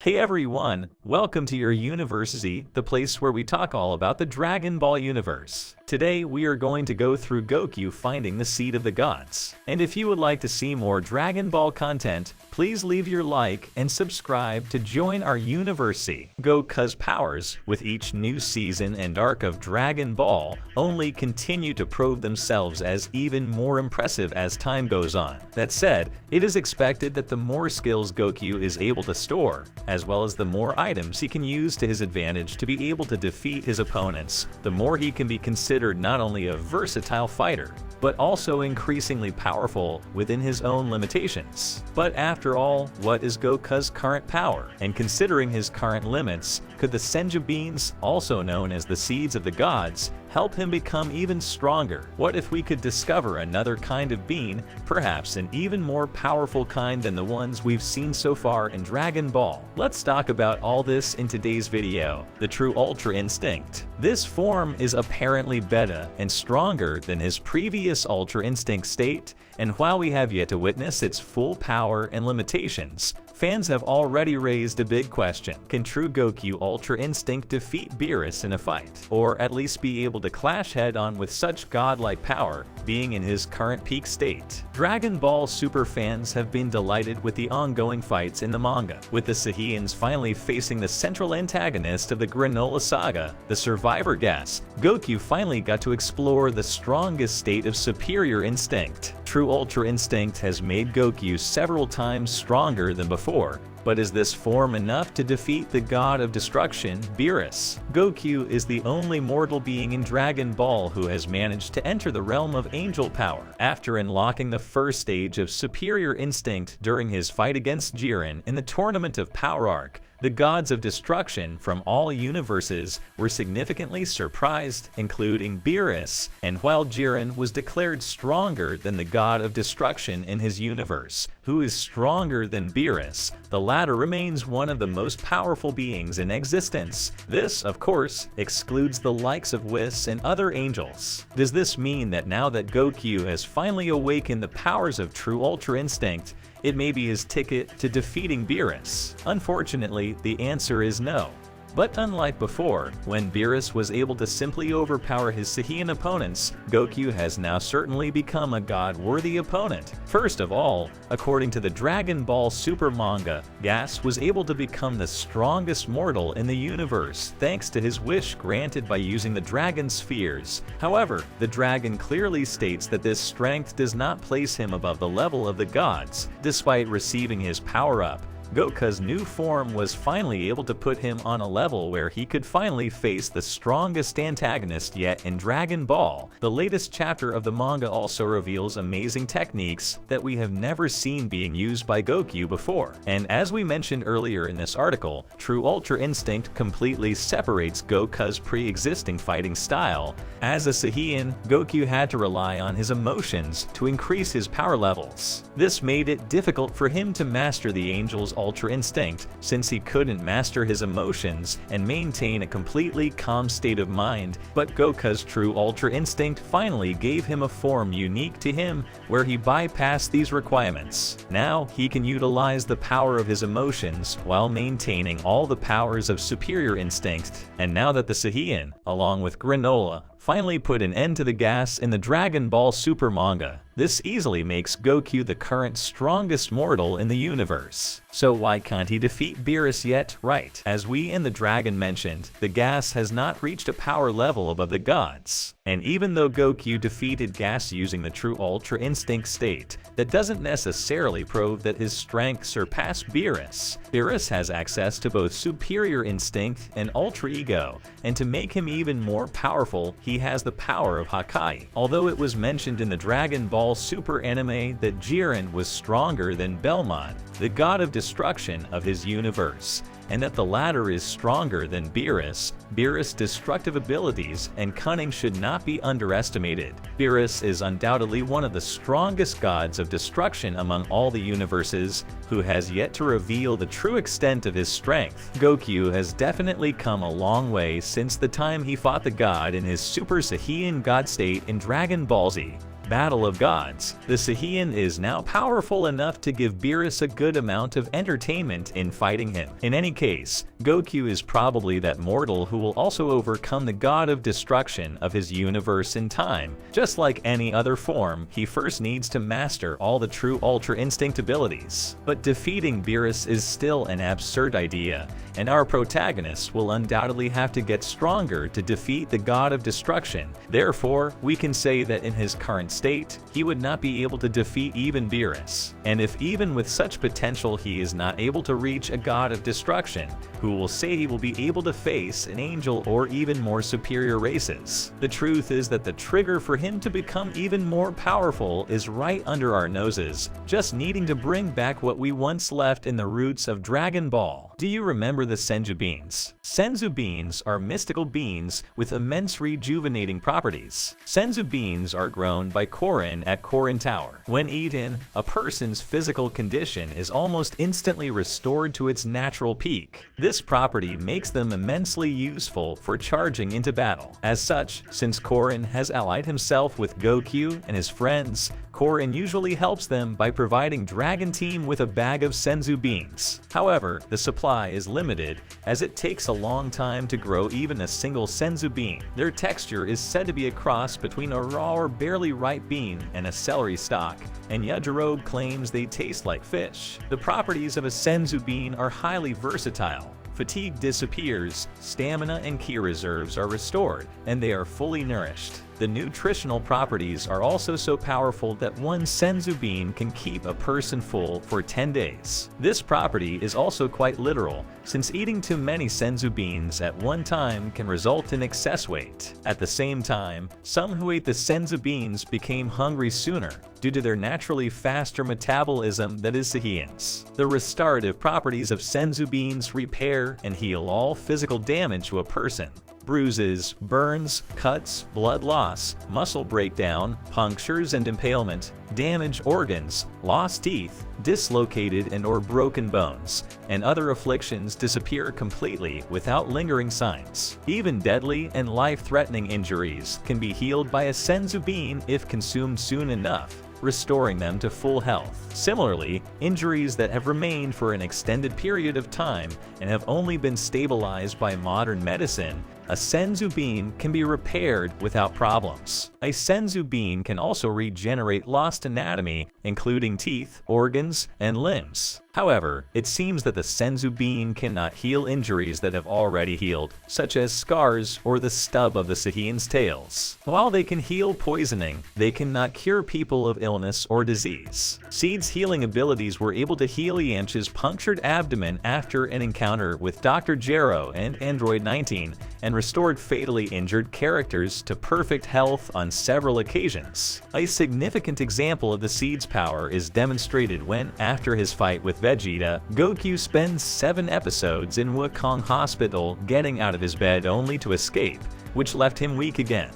Hey everyone, welcome to your university, the place where we talk all about the Dragon Ball universe. Today we are going to go through Goku finding the Seed of the Gods. And if you would like to see more Dragon Ball content, please leave your like and subscribe to join our university. Goku's powers, with each new season and arc of Dragon Ball, only continue to prove themselves as even more impressive as time goes on. That said, it is expected that the more skills Goku is able to store, as well as the more items he can use to his advantage to be able to defeat his opponents, the more he can be considered not only a versatile fighter, but also increasingly powerful within his own limitations. But after all, what is Goku's current power? And considering his current limits, could the Senju beans, also known as the Seeds of the Gods, help him become even stronger? What if we could discover another kind of bean, perhaps an even more powerful kind than the ones we've seen so far in Dragon Ball? Let's talk about all this in today's video. The true Ultra Instinct. This form is apparently better and stronger than his previous Ultra Instinct state, and while we have yet to witness its full power and limitations, fans have already raised a big question. Can true Goku Ultra Instinct defeat Beerus in a fight? Or at least be able to clash head-on with such godlike power, being in his current peak state? Dragon Ball Super fans have been delighted with the ongoing fights in the manga, with the Saiyans finally facing the central antagonist of the Granola saga, the Survivor Gas. Goku finally got to explore the strongest state of superior instinct. True Ultra Instinct has made Goku several times stronger than before, but is this form enough to defeat the god of destruction, Beerus? Goku is the only mortal being in Dragon Ball who has managed to enter the realm of angel power. After unlocking the first stage of superior instinct during his fight against Jiren in the Tournament of Power arc, the gods of destruction from all universes were significantly surprised, including Beerus, and while Jiren was declared stronger than the god of destruction in his universe, who is stronger than Beerus, the latter remains one of the most powerful beings in existence. This, of course, excludes the likes of Whis and other angels. Does this mean that now that Goku has finally awakened the powers of true Ultra Instinct, it may be his ticket to defeating Beerus? Unfortunately, the answer is no. But unlike before, when Beerus was able to simply overpower his Saiyan opponents, Goku has now certainly become a god-worthy opponent. First of all, according to the Dragon Ball Super manga, Gas was able to become the strongest mortal in the universe thanks to his wish granted by using the Dragon Spheres. However, the dragon clearly states that this strength does not place him above the level of the gods. Despite receiving his power-up, Goku's new form was finally able to put him on a level where he could finally face the strongest antagonist yet in Dragon Ball. The latest chapter of the manga also reveals amazing techniques that we have never seen being used by Goku before. And as we mentioned earlier in this article, True Ultra Instinct completely separates Goku's pre-existing fighting style. As a Saiyan, Goku had to rely on his emotions to increase his power levels. This made it difficult for him to master the Angel's Ultra Instinct, since he couldn't master his emotions and maintain a completely calm state of mind. But Goku's True Ultra Instinct finally gave him a form unique to him where he bypassed these requirements. Now he can utilize the power of his emotions while maintaining all the powers of superior instinct. And now that the Saiyan, along with Granola, finally put an end to the gas in the Dragon Ball Super manga, this easily makes Goku the current strongest mortal in the universe. So why can't he defeat Beerus yet? Right. As we in the Dragon mentioned, the gas has not reached a power level above the gods. And even though Goku defeated Gas using the True Ultra Instinct state, that doesn't necessarily prove that his strength surpassed Beerus. Beerus has access to both Superior Instinct and Ultra Ego, and to make him even more powerful, he has the power of Hakai. Although it was mentioned in the Dragon Ball Super anime that Jiren was stronger than Belmont, the god of destruction of his universe, and that the latter is stronger than Beerus. Beerus' destructive abilities and cunning should not be underestimated. Beerus is undoubtedly one of the strongest gods of destruction among all the universes, who has yet to reveal the true extent of his strength. Goku has definitely come a long way since the time he fought the god in his Super Saiyan God state in Dragon Ball Z. Battle of Gods. The Saiyan is now powerful enough to give Beerus a good amount of entertainment in fighting him. In any case, Goku is probably that mortal who will also overcome the god of destruction of his universe in time. Just like any other form, he first needs to master all the true Ultra Instinct abilities. But defeating Beerus is still an absurd idea, and our protagonist will undoubtedly have to get stronger to defeat the god of destruction. Therefore, we can say that in his current state, he would not be able to defeat even Beerus. And if even with such potential he is not able to reach a god of destruction, who will say he will be able to face an angel or even more superior races? The truth is that the trigger for him to become even more powerful is right under our noses, just needing to bring back what we once left in the roots of Dragon Ball. Do you remember the Senzu beans? Senzu beans are mystical beans with immense rejuvenating properties. Senzu beans are grown by Korin at Korin Tower. When eaten, a person's physical condition is almost instantly restored to its natural peak. This property makes them immensely useful for charging into battle. As such, since Korin has allied himself with Goku and his friends, Korin usually helps them by providing Dragon Team with a bag of Senzu beans. However, the supply is limited as it takes a long time to grow even a single Senzu bean. Their texture is said to be a cross between a raw or barely ripe bean and a celery stalk, and Yajirobe claims they taste like fish. The properties of a Senzu bean are highly versatile. Fatigue disappears, stamina and ki reserves are restored, and they are fully nourished. The nutritional properties are also so powerful that one Senzu bean can keep a person full for 10 days. This property is also quite literal, since eating too many Senzu beans at one time can result in excess weight. At the same time, some who ate the Senzu beans became hungry sooner due to their naturally faster metabolism that is Saiyans. The restorative properties of Senzu beans repair and heal all physical damage to a person. Bruises, burns, cuts, blood loss, muscle breakdown, punctures and impalement, damaged organs, lost teeth, dislocated and or broken bones, and other afflictions disappear completely without lingering signs. Even deadly and life-threatening injuries can be healed by a Senzu bean if consumed soon enough, restoring them to full health. Similarly, injuries that have remained for an extended period of time and have only been stabilized by modern medicine, a Senzu bean can be repaired without problems. A Senzu bean can also regenerate lost anatomy, including teeth, organs, and limbs. However, it seems that the Senzu bean cannot heal injuries that have already healed, such as scars or the stub of the Saiyan's tails. While they can heal poisoning, they cannot cure people of illness or disease. Seed's healing abilities were able to heal Yanch's punctured abdomen after an encounter with Dr. Gero and Android 19, and restored fatally injured characters to perfect health on several occasions. A significant example of the Seed's power is demonstrated when, after his fight with Vegeta, Goku spends 7 episodes in Wukong Hospital getting out of his bed only to escape, which left him weak again.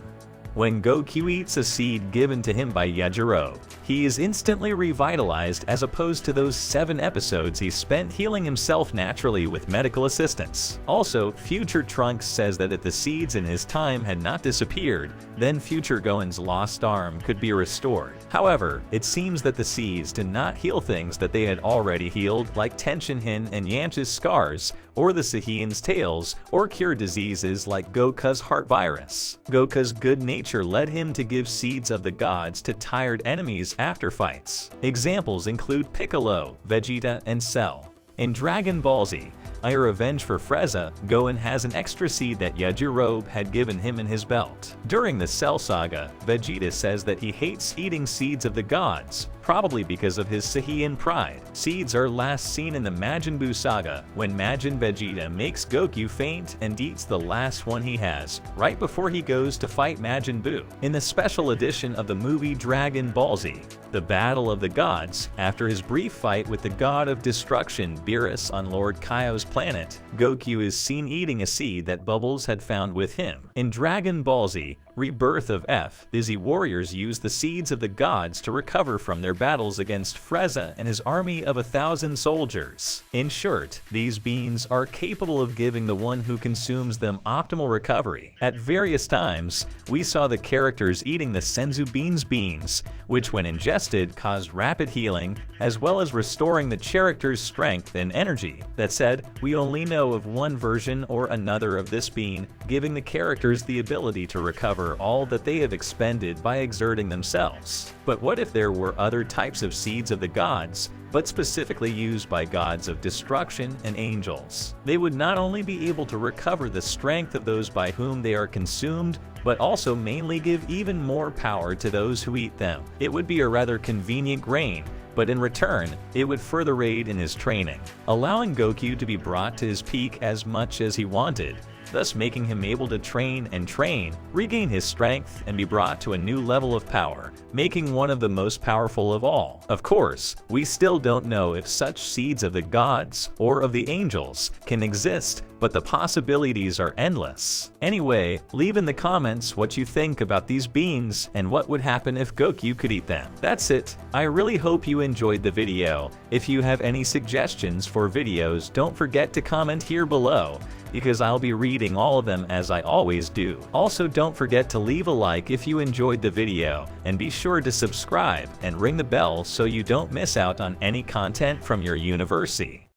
When Goku eats a seed given to him by Yajirobe, he is instantly revitalized as opposed to those 7 episodes he spent healing himself naturally with medical assistance. Also, Future Trunks says that if the seeds in his time had not disappeared, then Future Gohan's lost arm could be restored. However, it seems that the seeds did not heal things that they had already healed, like Tenshinhan and Yanch's scars, or the Saiyan's tails, or cure diseases like Goku's heart virus. Goku's good nature led him to give seeds of the gods to tired enemies after fights. Examples include Piccolo, Vegeta, and Cell. In Dragon Ball Z, A Revenge for Frieza, Gohan has an extra seed that Yajirobe had given him in his belt. During the Cell Saga, Vegeta says that he hates eating seeds of the gods, probably because of his Saiyan pride. Seeds are last seen in the Majin Buu saga, when Majin Vegeta makes Goku faint and eats the last one he has, right before he goes to fight Majin Buu. In the special edition of the movie Dragon Ball Z, The Battle of the Gods, after his brief fight with the god of destruction Beerus on Lord Kaio's planet, Goku is seen eating a seed that Bubbles had found with him. In Dragon Ball Z, Rebirth of F. Busy warriors use the seeds of the gods to recover from their battles against Frieza and his army of 1,000 soldiers. In short, these beans are capable of giving the one who consumes them optimal recovery. At various times, we saw the characters eating the Senzu beans, which when ingested caused rapid healing, as well as restoring the character's strength and energy. That said, we only know of one version or another of this bean, giving the characters the ability to recover all that they have expended by exerting themselves. But what if there were other types of seeds of the gods, but specifically used by gods of destruction and angels? They would not only be able to recover the strength of those by whom they are consumed, but also mainly give even more power to those who eat them. It would be a rather convenient grain, but in return, it would further aid in his training, allowing Goku to be brought to his peak as much as he wanted, thus making him able to train, regain his strength, and be brought to a new level of power, making one of the most powerful of all. Of course, we still don't know if such seeds of the gods or of the angels can exist, but the possibilities are endless. Anyway, leave in the comments what you think about these beans and what would happen if Goku could eat them. That's it. I really hope you enjoyed the video. If you have any suggestions for videos, don't forget to comment here below, because I'll be reading all of them as I always do. Also, don't forget to leave a like if you enjoyed the video, and be sure to subscribe and ring the bell so you don't miss out on any content from your university.